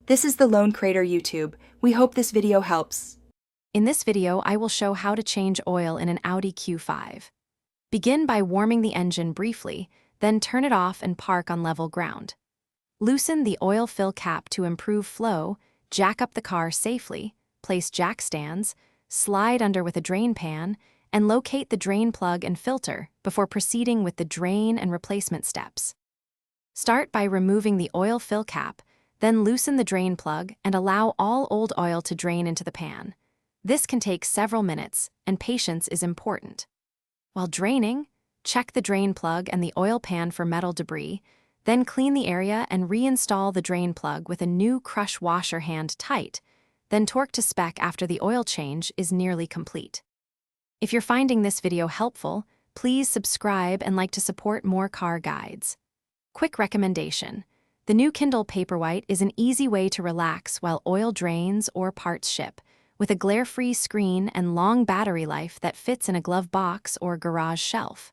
This is the Lone Crater YouTube. We hope this video helps. In this video, I will show how to change oil in an Audi Q5. Begin by warming the engine briefly, then turn it off and park on level ground. Loosen the oil fill cap to improve flow, jack up the car safely, place jack stands, slide under with a drain pan, and locate the drain plug and filter before proceeding with the drain and replacement steps. Start by removing the oil fill cap, then loosen the drain plug and allow all old oil to drain into the pan. This can take several minutes, and patience is important. While draining, check the drain plug and the oil pan for metal debris, then clean the area and reinstall the drain plug with a new crush washer hand tight, then torque to spec after the oil change is nearly complete. If you're finding this video helpful, please subscribe and like to support more car guides. Quick recommendation: the new Kindle Paperwhite is an easy way to relax while oil drains or parts ship, with a glare-free screen and long battery life that fits in a glove box or garage shelf.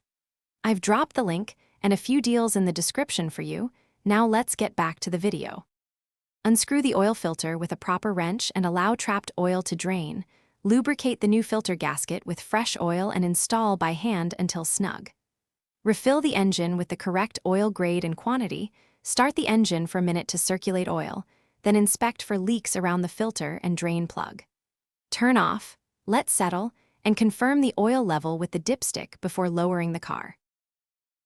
I've dropped the link and a few deals in the description for you. Now let's get back to the video. Unscrew the oil filter with a proper wrench and allow trapped oil to drain. Lubricate the new filter gasket with fresh oil and install by hand until snug. Refill the engine with the correct oil grade and quantity. Start the engine for a minute to circulate oil, then inspect for leaks around the filter and drain plug. Turn off, let settle, and confirm the oil level with the dipstick before lowering the car.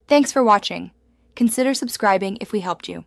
Thanks for watching. Consider subscribing if we helped you.